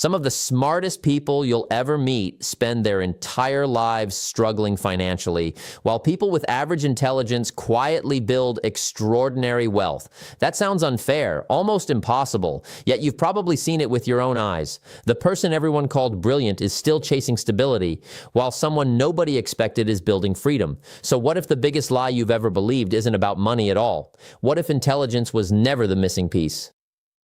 Some of the smartest people you'll ever meet spend their entire lives struggling financially, while people with average intelligence quietly build extraordinary wealth. That sounds unfair, almost impossible, yet you've probably seen it with your own eyes. The person everyone called brilliant is still chasing stability, while someone nobody expected is building freedom. So what if the biggest lie you've ever believed isn't about money at all? What if intelligence was never the missing piece?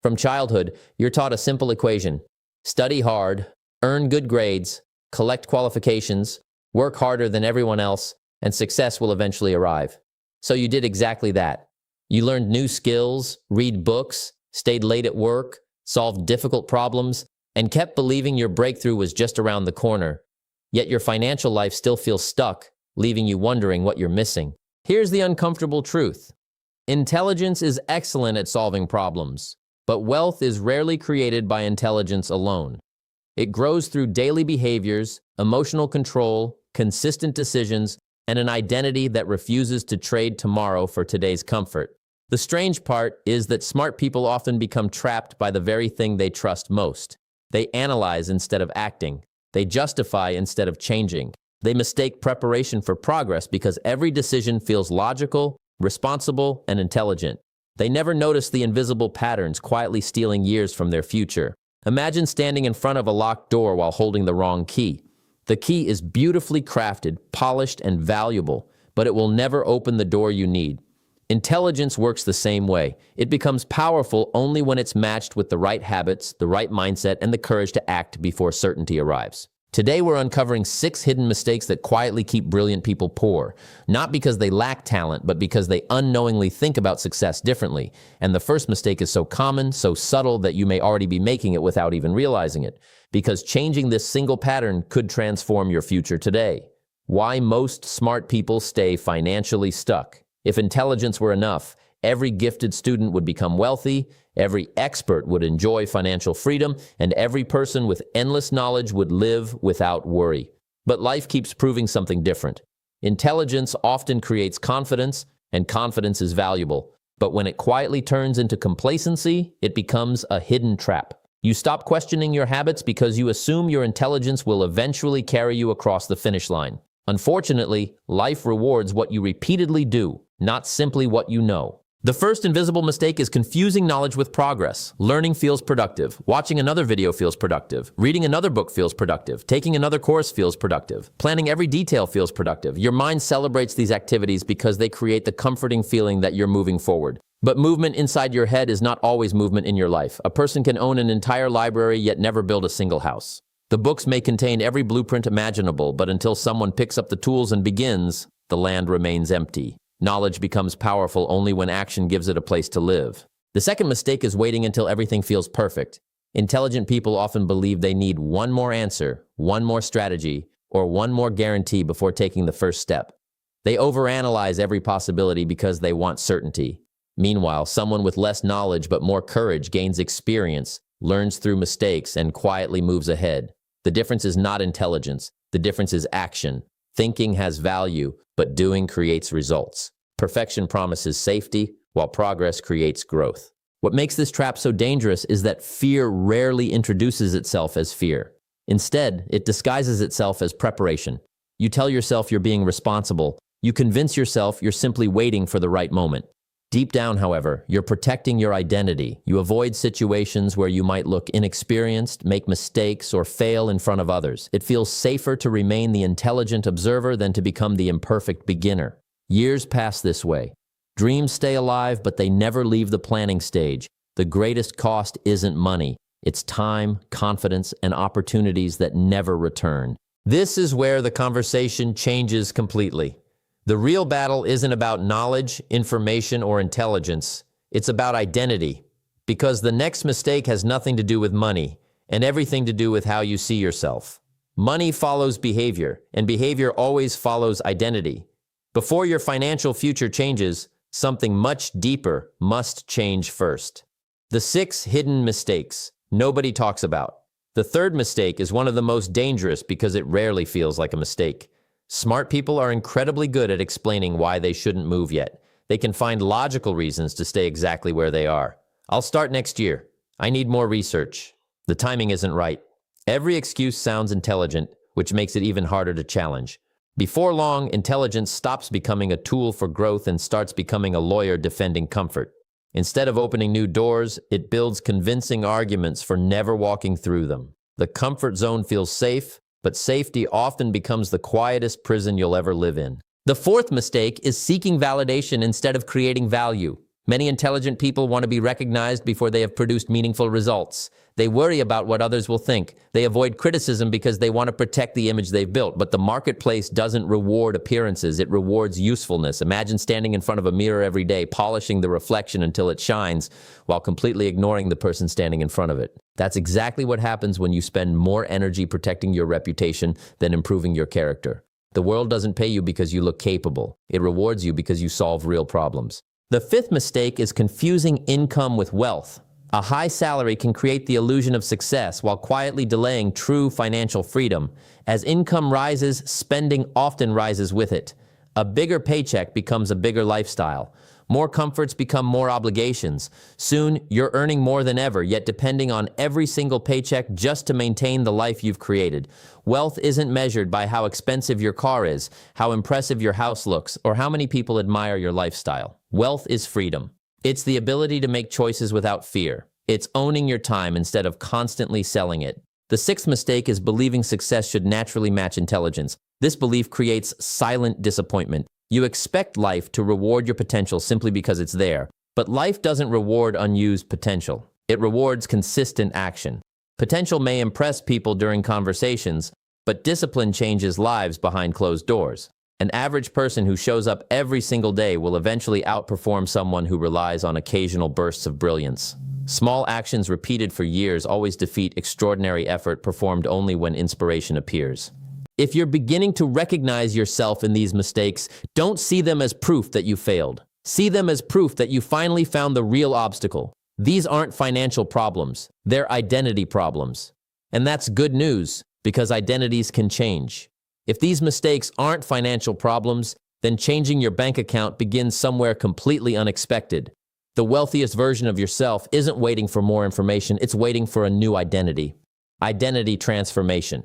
From childhood, you're taught a simple equation. Study hard, earn good grades, collect qualifications, work harder than everyone else, and success will eventually arrive. So you did exactly that. You learned new skills, read books, stayed late at work, solved difficult problems, and kept believing your breakthrough was just around the corner. Yet your financial life still feels stuck, leaving you wondering what you're missing. Here's the uncomfortable truth. Intelligence is excellent at solving problems. But wealth is rarely created by intelligence alone. It grows through daily behaviors, emotional control, consistent decisions, and an identity that refuses to trade tomorrow for today's comfort. The strange part is that smart people often become trapped by the very thing they trust most. They analyze instead of acting. They justify instead of changing. They mistake preparation for progress because every decision feels logical, responsible, and intelligent. They never notice the invisible patterns quietly stealing years from their future. Imagine standing in front of a locked door while holding the wrong key. The key is beautifully crafted, polished, and valuable, but it will never open the door you need. Intelligence works the same way. It becomes powerful only when it's matched with the right habits, the right mindset, and the courage to act before certainty arrives. Today, we're uncovering 6 hidden mistakes that quietly keep brilliant people poor, not because they lack talent, but because they unknowingly think about success differently. And the first mistake is so common, so subtle that you may already be making it without even realizing it, because changing this single pattern could transform your future today. Why most smart people stay financially stuck. If intelligence were enough, every gifted student would become wealthy, every expert would enjoy financial freedom, and every person with endless knowledge would live without worry. But life keeps proving something different. Intelligence often creates confidence, and confidence is valuable. But when it quietly turns into complacency, it becomes a hidden trap. You stop questioning your habits because you assume your intelligence will eventually carry you across the finish line. Unfortunately, life rewards what you repeatedly do, not simply what you know. The first invisible mistake is confusing knowledge with progress. Learning feels productive. Watching another video feels productive. Reading another book feels productive. Taking another course feels productive. Planning every detail feels productive. Your mind celebrates these activities because they create the comforting feeling that you're moving forward. But movement inside your head is not always movement in your life. A person can own an entire library yet never build a single house. The books may contain every blueprint imaginable, but until someone picks up the tools and begins, the land remains empty. Knowledge becomes powerful only when action gives it a place to live. The second mistake is waiting until everything feels perfect. Intelligent people often believe they need one more answer, one more strategy, or one more guarantee before taking the first step. They overanalyze every possibility because they want certainty. Meanwhile, someone with less knowledge but more courage gains experience, learns through mistakes, and quietly moves ahead. The difference is not intelligence. The difference is action. Thinking has value, but doing creates results. Perfection promises safety, while progress creates growth. What makes this trap so dangerous is that fear rarely introduces itself as fear. Instead, it disguises itself as preparation. You tell yourself you're being responsible. You convince yourself you're simply waiting for the right moment. Deep down, however, you're protecting your identity. You avoid situations where you might look inexperienced, make mistakes, or fail in front of others. It feels safer to remain the intelligent observer than to become the imperfect beginner. Years pass this way. Dreams stay alive, but they never leave the planning stage. The greatest cost isn't money. It's time, confidence, and opportunities that never return. This is where the conversation changes completely. The real battle isn't about knowledge, information, or intelligence. It's about identity. Because the next mistake has nothing to do with money, and everything to do with how you see yourself. Money follows behavior, and behavior always follows identity. Before your financial future changes, something much deeper must change first. The 6 hidden mistakes nobody talks about. The third mistake is one of the most dangerous because it rarely feels like a mistake. Smart people are incredibly good at explaining why they shouldn't move yet. They can find logical reasons to stay exactly where they are. I'll start next year. I need more research. The timing isn't right. Every excuse sounds intelligent, which makes it even harder to challenge. Before long, intelligence stops becoming a tool for growth and starts becoming a lawyer defending comfort. Instead of opening new doors, it builds convincing arguments for never walking through them. The comfort zone feels safe, but safety often becomes the quietest prison you'll ever live in. The fourth mistake is seeking validation instead of creating value. Many intelligent people want to be recognized before they have produced meaningful results. They worry about what others will think. They avoid criticism because they want to protect the image they've built. But the marketplace doesn't reward appearances, it rewards usefulness. Imagine standing in front of a mirror every day, polishing the reflection until it shines, while completely ignoring the person standing in front of it. That's exactly what happens when you spend more energy protecting your reputation than improving your character. The world doesn't pay you because you look capable. It rewards you because you solve real problems. The fifth mistake is confusing income with wealth. A high salary can create the illusion of success while quietly delaying true financial freedom. As income rises, spending often rises with it. A bigger paycheck becomes a bigger lifestyle. More comforts become more obligations. Soon, you're earning more than ever, yet depending on every single paycheck just to maintain the life you've created. Wealth isn't measured by how expensive your car is, how impressive your house looks, or how many people admire your lifestyle. Wealth is freedom. It's the ability to make choices without fear. It's owning your time instead of constantly selling it. The sixth mistake is believing success should naturally match intelligence. This belief creates silent disappointment. You expect life to reward your potential simply because it's there. But life doesn't reward unused potential. It rewards consistent action. Potential may impress people during conversations, but discipline changes lives behind closed doors. An average person who shows up every single day will eventually outperform someone who relies on occasional bursts of brilliance. Small actions repeated for years always defeat extraordinary effort performed only when inspiration appears. If you're beginning to recognize yourself in these mistakes, don't see them as proof that you failed. See them as proof that you finally found the real obstacle. These aren't financial problems, they're identity problems. And that's good news, because identities can change. If these mistakes aren't financial problems, then changing your bank account begins somewhere completely unexpected. The wealthiest version of yourself isn't waiting for more information, it's waiting for a new identity. Identity transformation.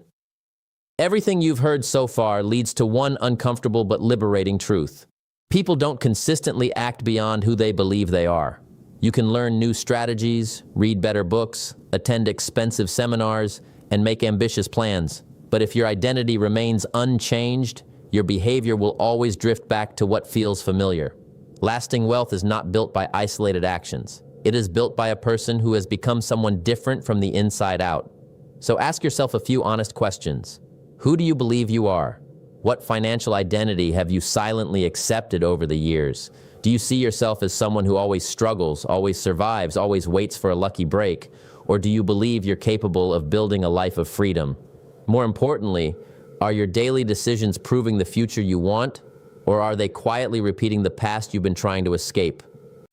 Everything you've heard so far leads to one uncomfortable but liberating truth. People don't consistently act beyond who they believe they are. You can learn new strategies, read better books, attend expensive seminars, and make ambitious plans. But if your identity remains unchanged, your behavior will always drift back to what feels familiar. Lasting wealth is not built by isolated actions. It is built by a person who has become someone different from the inside out. So ask yourself a few honest questions. Who do you believe you are? What financial identity have you silently accepted over the years? Do you see yourself as someone who always struggles, always survives, always waits for a lucky break? Or do you believe you're capable of building a life of freedom? More importantly, are your daily decisions proving the future you want? Or are they quietly repeating the past you've been trying to escape?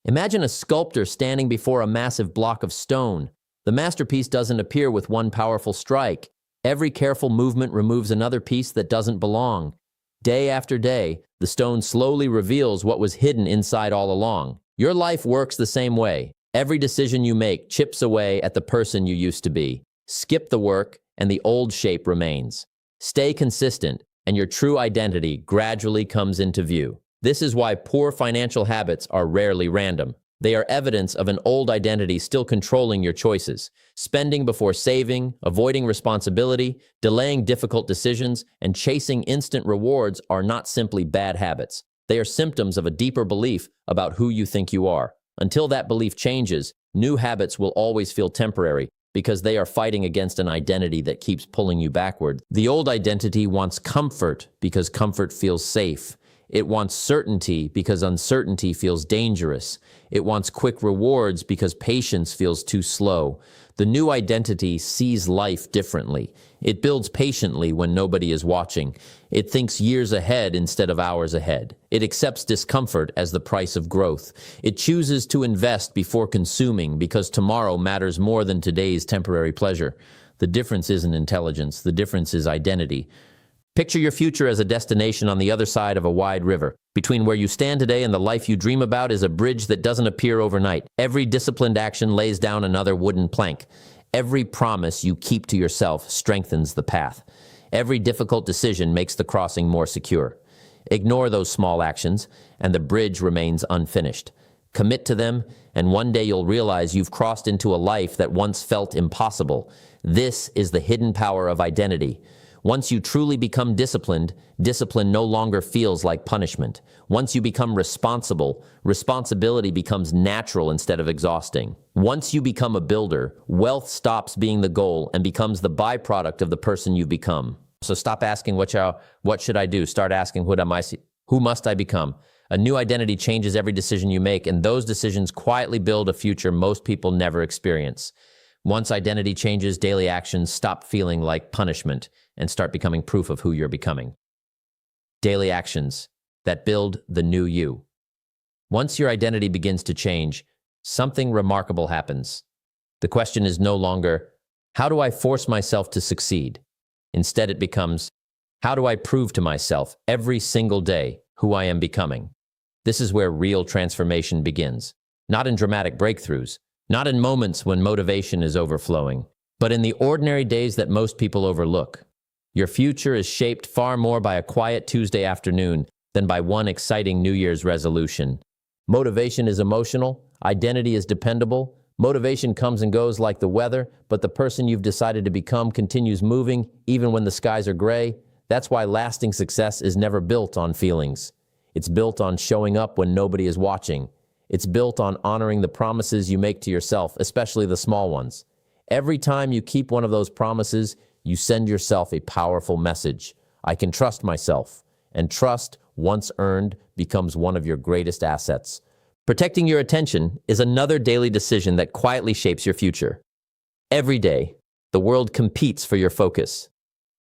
Imagine a sculptor standing before a massive block of stone. The masterpiece doesn't appear with one powerful strike. Every careful movement removes another piece that doesn't belong. Day after day, the stone slowly reveals what was hidden inside all along. Your life works the same way. Every decision you make chips away at the person you used to be. Skip the work, and the old shape remains. Stay consistent, and your true identity gradually comes into view. This is why poor financial habits are rarely random. They are evidence of an old identity still controlling your choices. Spending before saving, avoiding responsibility, delaying difficult decisions, and chasing instant rewards are not simply bad habits. They are symptoms of a deeper belief about who you think you are. Until that belief changes, new habits will always feel temporary because they are fighting against an identity that keeps pulling you backward. The old identity wants comfort because comfort feels safe. It wants certainty because uncertainty feels dangerous. It wants quick rewards because patience feels too slow. The new identity sees life differently. It builds patiently when nobody is watching. It thinks years ahead instead of hours ahead. It accepts discomfort as the price of growth. It chooses to invest before consuming because tomorrow matters more than today's temporary pleasure. The difference isn't intelligence. The difference is identity. Picture your future as a destination on the other side of a wide river. Between where you stand today and the life you dream about is a bridge that doesn't appear overnight. Every disciplined action lays down another wooden plank. Every promise you keep to yourself strengthens the path. Every difficult decision makes the crossing more secure. Ignore those small actions, and the bridge remains unfinished. Commit to them, and one day you'll realize you've crossed into a life that once felt impossible. This is the hidden power of identity. Once you truly become disciplined, discipline no longer feels like punishment. Once you become responsible, responsibility becomes natural instead of exhausting. Once you become a builder, wealth stops being the goal and becomes the byproduct of the person you've become. So stop asking what should I do? Start asking who must I become? A new identity changes every decision you make, and those decisions quietly build a future most people never experience. Once identity changes, daily actions stop feeling like punishment and start becoming proof of who you're becoming. Daily actions that build the new you. Once your identity begins to change, something remarkable happens. The question is no longer, how do I force myself to succeed? Instead, it becomes, how do I prove to myself every single day who I am becoming? This is where real transformation begins. Not in dramatic breakthroughs, not in moments when motivation is overflowing, but in the ordinary days that most people overlook. Your future is shaped far more by a quiet Tuesday afternoon than by one exciting New Year's resolution. Motivation is emotional, identity is dependable. Motivation comes and goes like the weather, but the person you've decided to become continues moving even when the skies are gray. That's why lasting success is never built on feelings. It's built on showing up when nobody is watching. It's built on honoring the promises you make to yourself, especially the small ones. Every time you keep one of those promises, you send yourself a powerful message. I can trust myself. And trust, once earned, becomes one of your greatest assets. Protecting your attention is another daily decision that quietly shapes your future. Every day, the world competes for your focus.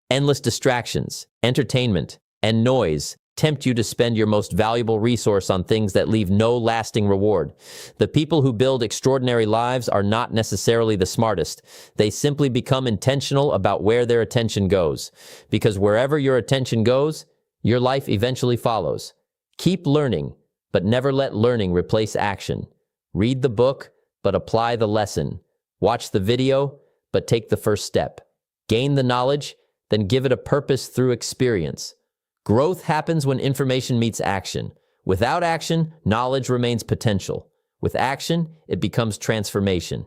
Endless distractions, entertainment, and noise tempt you to spend your most valuable resource on things that leave no lasting reward. The people who build extraordinary lives are not necessarily the smartest. They simply become intentional about where their attention goes. Because wherever your attention goes, your life eventually follows. Keep learning, but never let learning replace action. Read the book, but apply the lesson. Watch the video, but take the first step. Gain the knowledge, then give it a purpose through experience. Growth happens when information meets action. Without action, knowledge remains potential. With action, it becomes transformation.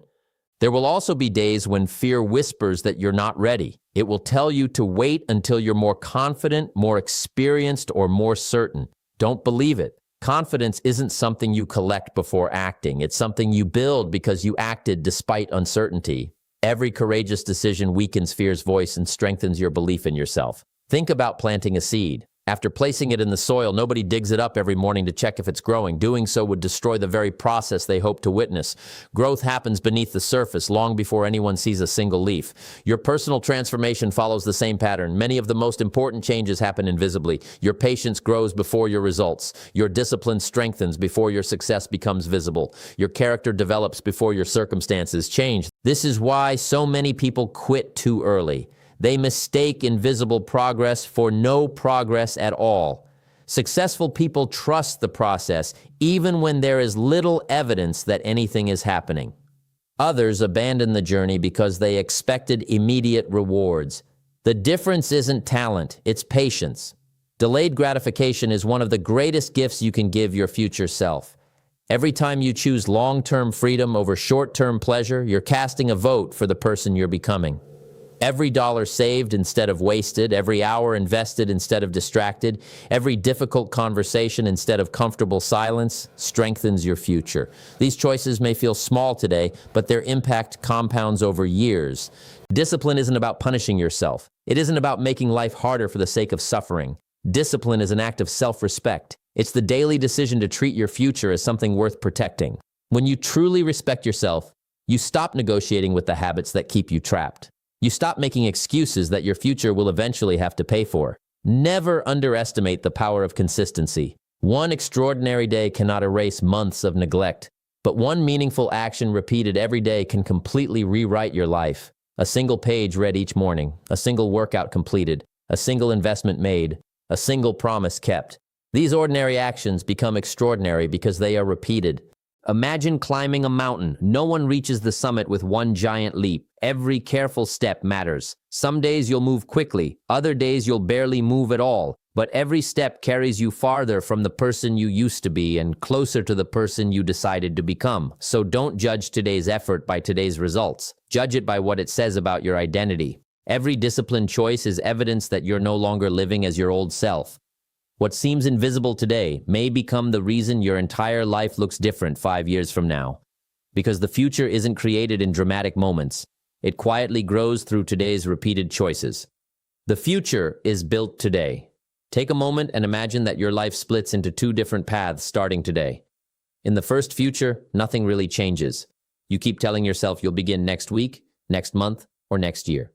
There will also be days when fear whispers that you're not ready. It will tell you to wait until you're more confident, more experienced, or more certain. Don't believe it. Confidence isn't something you collect before acting. It's something you build because you acted despite uncertainty. Every courageous decision weakens fear's voice and strengthens your belief in yourself. Think about planting a seed. After placing it in the soil, nobody digs it up every morning to check if it's growing. Doing so would destroy the very process they hope to witness. Growth happens beneath the surface long before anyone sees a single leaf. Your personal transformation follows the same pattern. Many of the most important changes happen invisibly. Your patience grows before your results. Your discipline strengthens before your success becomes visible. Your character develops before your circumstances change. This is why so many people quit too early. They mistake invisible progress for no progress at all. Successful people trust the process, even when there is little evidence that anything is happening. Others abandon the journey because they expected immediate rewards. The difference isn't talent, it's patience. Delayed gratification is one of the greatest gifts you can give your future self. Every time you choose long-term freedom over short-term pleasure, you're casting a vote for the person you're becoming. Every dollar saved instead of wasted, every hour invested instead of distracted, every difficult conversation instead of comfortable silence strengthens your future. These choices may feel small today, but their impact compounds over years. Discipline isn't about punishing yourself. It isn't about making life harder for the sake of suffering. Discipline is an act of self-respect. It's the daily decision to treat your future as something worth protecting. When you truly respect yourself, you stop negotiating with the habits that keep you trapped. You stop making excuses that your future will eventually have to pay for. Never underestimate the power of consistency. One extraordinary day cannot erase months of neglect, but one meaningful action repeated every day can completely rewrite your life. A single page read each morning, a single workout completed, a single investment made, a single promise kept. These ordinary actions become extraordinary because they are repeated. Imagine climbing a mountain. No one reaches the summit with one giant leap. Every careful step matters. Some days you'll move quickly, other days you'll barely move at all. But every step carries you farther from the person you used to be and closer to the person you decided to become. So don't judge today's effort by today's results. Judge it by what it says about your identity. Every disciplined choice is evidence that you're no longer living as your old self. What seems invisible today may become the reason your entire life looks different 5 years from now. Because the future isn't created in dramatic moments. It quietly grows through today's repeated choices. The future is built today. Take a moment and imagine that your life splits into 2 different paths starting today. In the first future, nothing really changes. You keep telling yourself you'll begin next week, next month, or next year.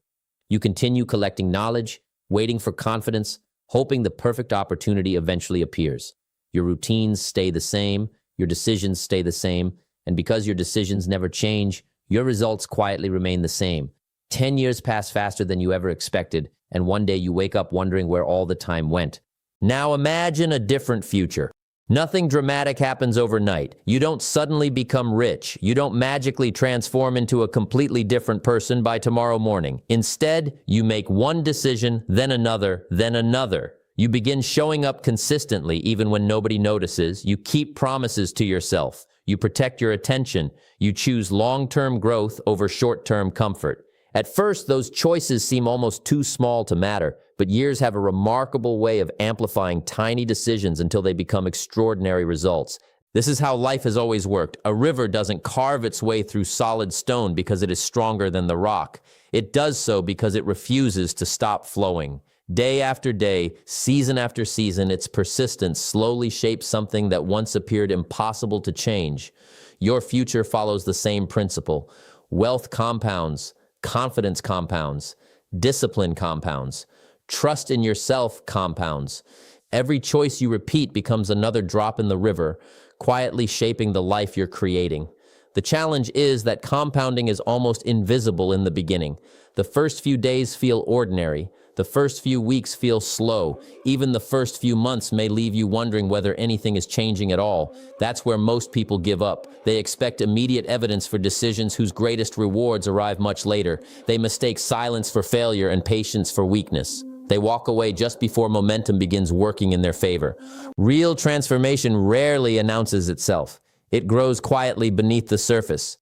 You continue collecting knowledge, waiting for confidence, hoping the perfect opportunity eventually appears. Your routines stay the same, your decisions stay the same, and because your decisions never change, your results quietly remain the same. 10 years pass faster than you ever expected, and one day you wake up wondering where all the time went. Now imagine a different future. Nothing dramatic happens overnight. You don't suddenly become rich. You don't magically transform into a completely different person by tomorrow morning. Instead, you make one decision, then another, then another. You begin showing up consistently even when nobody notices. You keep promises to yourself. You protect your attention. You choose long-term growth over short-term comfort. At first, those choices seem almost too small to matter, but years have a remarkable way of amplifying tiny decisions until they become extraordinary results. This is how life has always worked. A river doesn't carve its way through solid stone because it is stronger than the rock. It does so because it refuses to stop flowing. Day after day, season after season, its persistence slowly shapes something that once appeared impossible to change. Your future follows the same principle. Wealth compounds. Confidence compounds, discipline compounds, trust in yourself compounds. Every choice you repeat becomes another drop in the river, quietly shaping the life you're creating. The challenge is that compounding is almost invisible in the beginning. The first few days feel ordinary. The first few weeks feel slow. Even the first few months may leave you wondering whether anything is changing at all. That's where most people give up. They expect immediate evidence for decisions whose greatest rewards arrive much later. They mistake silence for failure and patience for weakness. They walk away just before momentum begins working in their favor. Real transformation rarely announces itself. It grows quietly beneath the surface.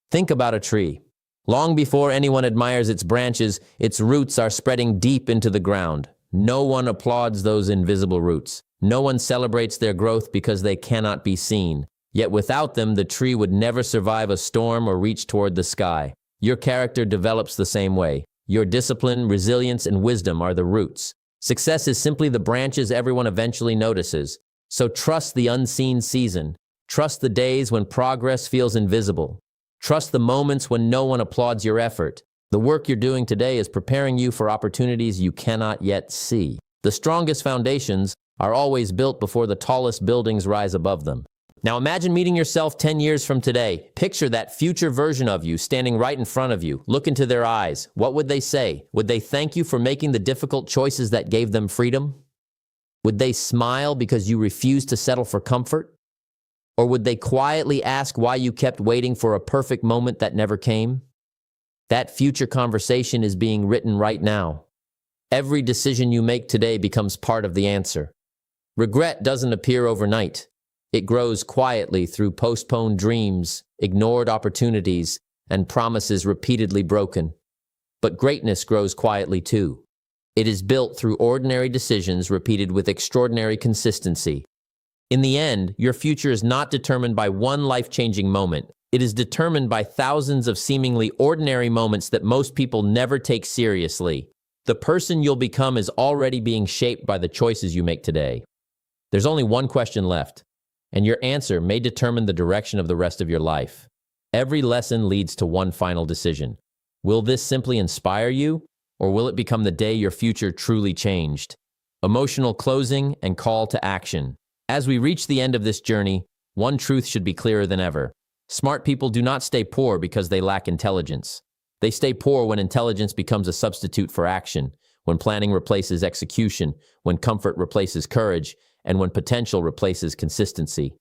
Think about a tree. Long before anyone admires its branches, its roots are spreading deep into the ground. No one applauds those invisible roots. No one celebrates their growth because they cannot be seen. Yet without them, the tree would never survive a storm or reach toward the sky. Your character develops the same way. Your discipline, resilience, and wisdom are the roots. Success is simply the branches everyone eventually notices. So trust the unseen season. Trust the days when progress feels invisible. Trust the moments when no one applauds your effort. The work you're doing today is preparing you for opportunities you cannot yet see. The strongest foundations are always built before the tallest buildings rise above them. Now imagine meeting yourself 10 years from today. Picture that future version of you standing right in front of you. Look into their eyes. What would they say? Would they thank you for making the difficult choices that gave them freedom? Would they smile because you refused to settle for comfort? Or would they quietly ask why you kept waiting for a perfect moment that never came? That future conversation is being written right now. Every decision you make today becomes part of the answer. Regret doesn't appear overnight. It grows quietly through postponed dreams, ignored opportunities, and promises repeatedly broken. But greatness grows quietly too. It is built through ordinary decisions repeated with extraordinary consistency. In the end, your future is not determined by one life-changing moment. It is determined by thousands of seemingly ordinary moments that most people never take seriously. The person you'll become is already being shaped by the choices you make today. There's only one question left, and your answer may determine the direction of the rest of your life. Every lesson leads to one final decision. Will this simply inspire you, or will it become the day your future truly changed? Emotional closing and call to action. As we reach the end of this journey, one truth should be clearer than ever. Smart people do not stay poor because they lack intelligence. They stay poor when intelligence becomes a substitute for action, when planning replaces execution, when comfort replaces courage, and when potential replaces consistency.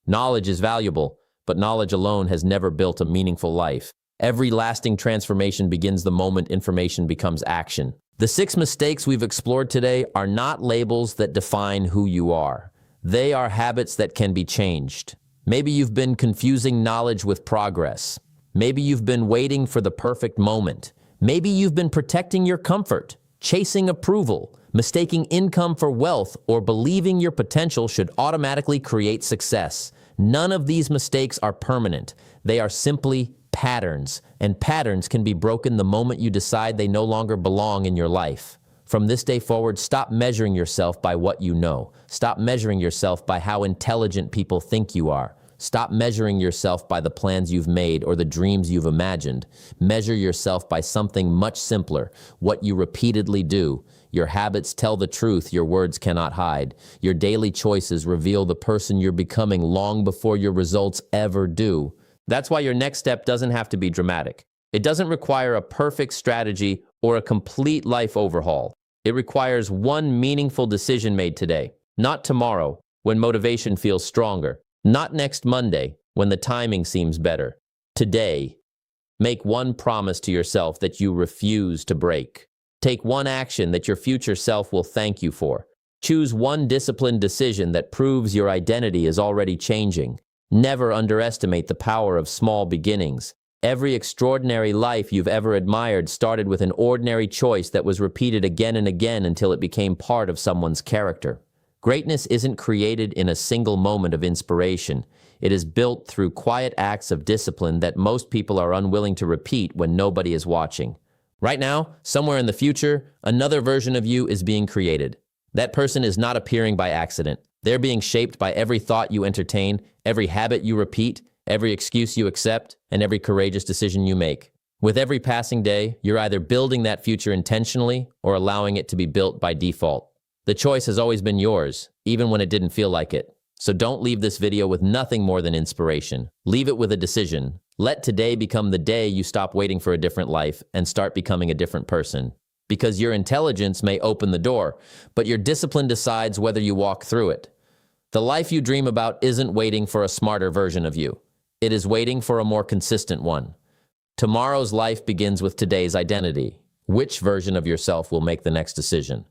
Knowledge is valuable, but knowledge alone has never built a meaningful life. Every lasting transformation begins the moment information becomes action. The 6 mistakes we've explored today are not labels that define who you are. They are habits that can be changed. Maybe you've been confusing knowledge with progress. Maybe you've been waiting for the perfect moment. Maybe you've been protecting your comfort, chasing approval, mistaking income for wealth, or believing your potential should automatically create success. None of these mistakes are permanent. They are simply patterns, and patterns can be broken the moment you decide they no longer belong in your life. From this day forward, stop measuring yourself by what you know. Stop measuring yourself by how intelligent people think you are. Stop measuring yourself by the plans you've made or the dreams you've imagined. Measure yourself by something much simpler, what you repeatedly do. Your habits tell the truth your words cannot hide. Your daily choices reveal the person you're becoming long before your results ever do. That's why your next step doesn't have to be dramatic. It doesn't require a perfect strategy or a complete life overhaul. It requires one meaningful decision made today, not tomorrow, when motivation feels stronger, not next Monday, when the timing seems better. Today, make one promise to yourself that you refuse to break. Take one action that your future self will thank you for. Choose one disciplined decision that proves your identity is already changing. Never underestimate the power of small beginnings. Every extraordinary life you've ever admired started with an ordinary choice that was repeated again and again until it became part of someone's character. Greatness isn't created in a single moment of inspiration. It is built through quiet acts of discipline that most people are unwilling to repeat when nobody is watching. Right now, somewhere in the future, another version of you is being created. That person is not appearing by accident. They're being shaped by every thought you entertain, every habit you repeat, every excuse you accept, and every courageous decision you make. With every passing day, you're either building that future intentionally or allowing it to be built by default. The choice has always been yours, even when it didn't feel like it. So don't leave this video with nothing more than inspiration. Leave it with a decision. Let today become the day you stop waiting for a different life and start becoming a different person. Because your intelligence may open the door, but your discipline decides whether you walk through it. The life you dream about isn't waiting for a smarter version of you. It is waiting for a more consistent one. Tomorrow's life begins with today's identity. Which version of yourself will make the next decision?